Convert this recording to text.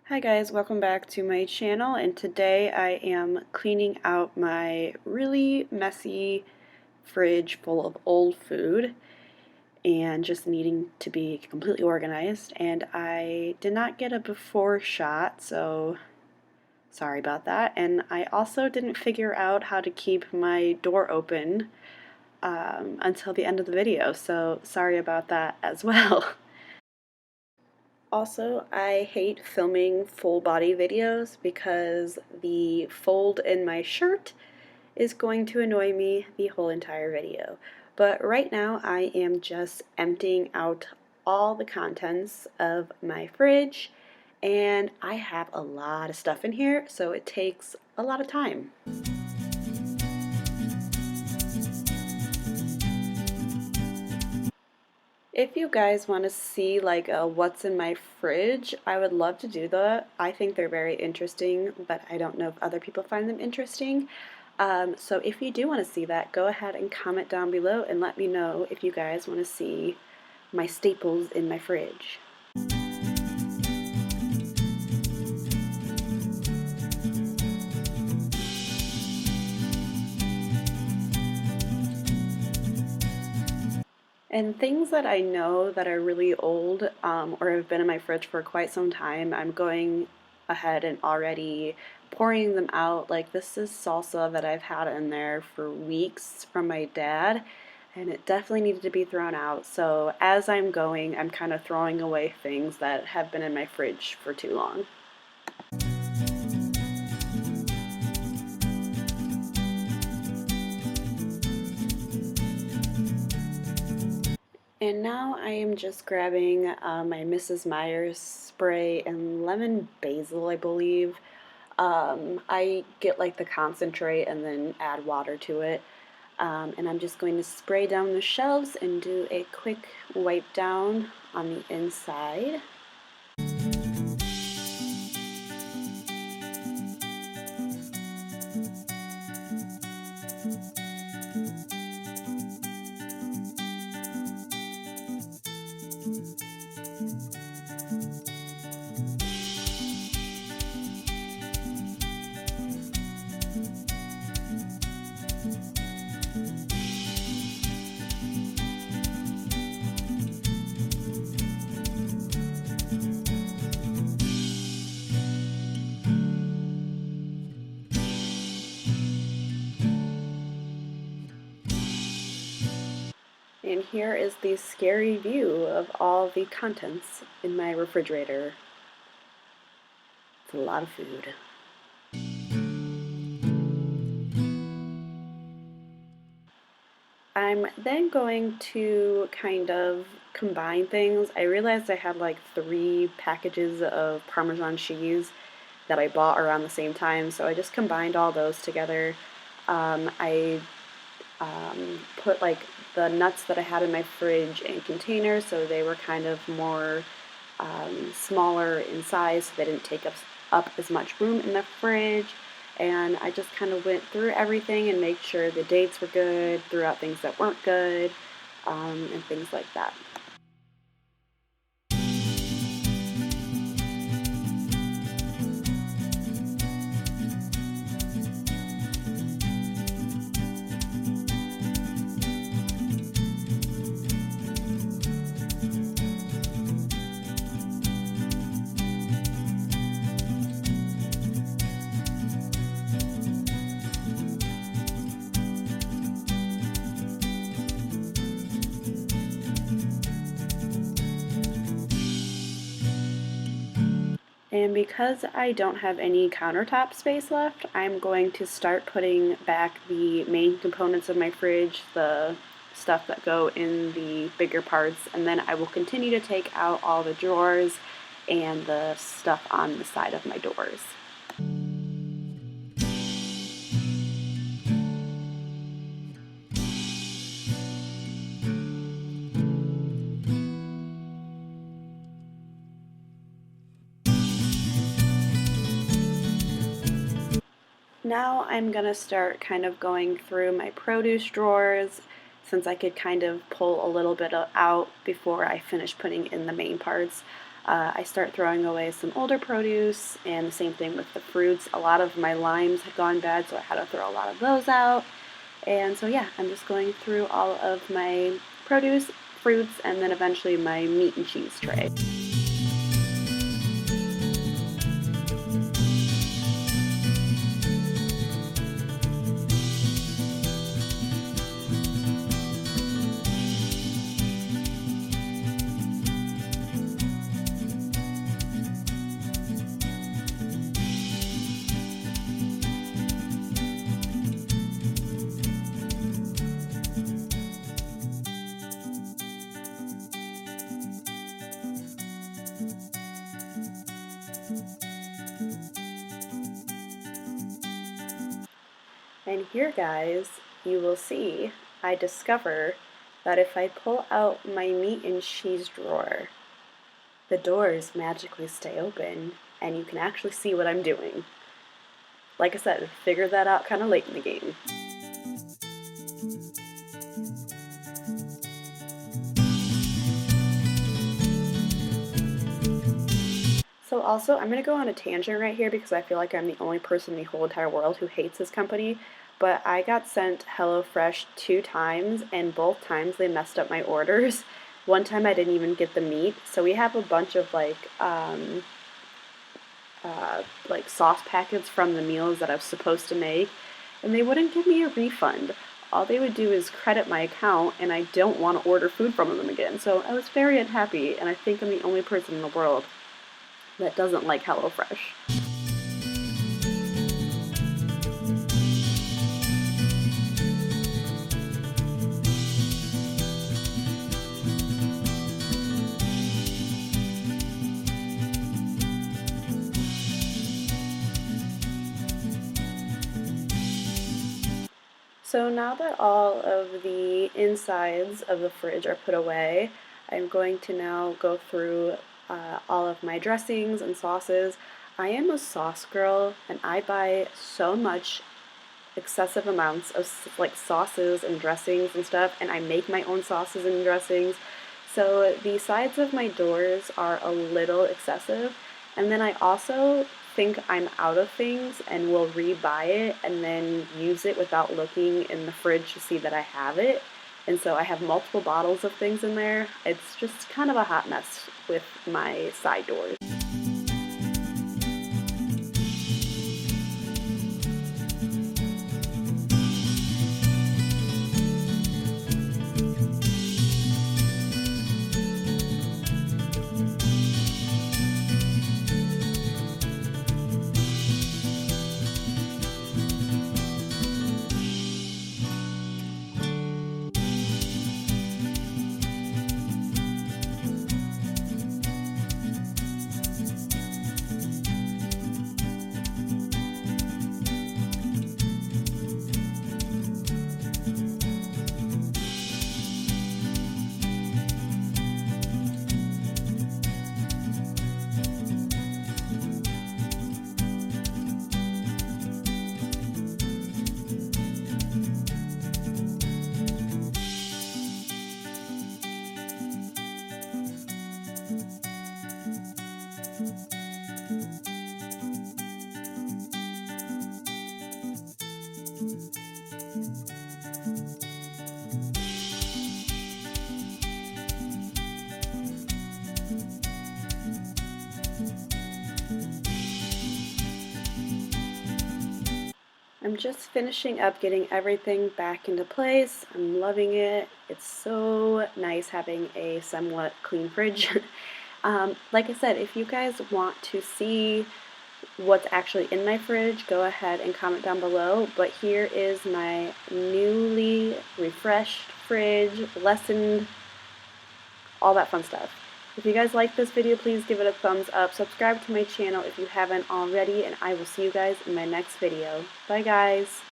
Hi guys, welcome back to my channel, and today I am cleaning out my really messy fridge full of old food and just needing to be completely organized. And I did not get a before shot, so sorry about that. And I also didn't figure out how to keep my door open until the end of the video, so sorry about that as well. Also, I hate filming full body videos because the fold in my shirt is going to annoy me the whole entire video. But right now I am just emptying out all the contents of my fridge, and I have a lot of stuff in here, so it takes a lot of time. If you guys want to see like what's in my fridge, I would love to do that. I think they're very interesting, but I don't know if other people find them interesting. So if you do want to see that, go ahead and comment down below and let me know if you guys want to see my staples in my fridge. And things that I know that are really old or have been in my fridge for quite some time, I'm going ahead and already pouring them out. Like, this is salsa that I've had in there for weeks from my dad, and it definitely needed to be thrown out. So as I'm going, I'm kind of throwing away things that have been in my fridge for too long. And now I am just grabbing my Mrs. Meyer's spray and lemon basil, I believe. I get like the concentrate and then add water to it. And I'm just going to spray down the shelves and do a quick wipe down on the inside. And here is the scary view of all the contents in my refrigerator. It's a lot of food. I'm then going to kind of combine things. I realized I had like 3 packages of Parmesan cheese that I bought around the same time, so I just combined all those together. I put like the nuts that I had in my fridge in containers, so they were kind of more smaller in size, so they didn't take up as much room in the fridge. And I just kind of went through everything and made sure the dates were good, threw out things that weren't good, and things like that. And because I don't have any countertop space left, I'm going to start putting back the main components of my fridge, the stuff that go in the bigger parts, and then I will continue to take out all the drawers and the stuff on the side of my doors. Now I'm going to start kind of going through my produce drawers, since I could kind of pull a little bit out before I finish putting in the main parts. I start throwing away some older produce, and the same thing with the fruits. A lot of my limes had gone bad, so I had to throw a lot of those out. And so yeah, I'm just going through all of my produce, fruits, and then eventually my meat and cheese tray. And here, guys, you will see I discover that if I pull out my meat and cheese drawer, the doors magically stay open and you can actually see what I'm doing. Like I said, figured that out kind of late in the game. So also, I'm going to go on a tangent right here because I feel like I'm the only person in the whole entire world who hates this company, but I got sent HelloFresh 2 times, and both times they messed up my orders. One time I didn't even get the meat, so we have a bunch of like sauce packets from the meals that I was supposed to make, and they wouldn't give me a refund. All they would do is credit my account, and I don't want to order food from them again. So I was very unhappy, and I think I'm the only person in the world that doesn't like HelloFresh. So now that all of the insides of the fridge are put away, I'm going to now go through all of my dressings and sauces. I am a sauce girl, and I buy so much excessive amounts of like sauces and dressings and stuff, and I make my own sauces and dressings. So the sides of my doors are a little excessive, and then I also think I'm out of things and will rebuy it and then use it without looking in the fridge to see that I have it. And so I have multiple bottles of things in there. It's just kind of a hot mess with my side doors. I'm just finishing up getting everything back into place. I'm loving it. It's so nice having a somewhat clean fridge. Like I said, if you guys want to see what's actually in my fridge, go ahead and comment down below. But here is my newly refreshed fridge, lessened, all that fun stuff. If you guys like this video, please give it a thumbs up. Subscribe to my channel if you haven't already, and I will see you guys in my next video. Bye, guys.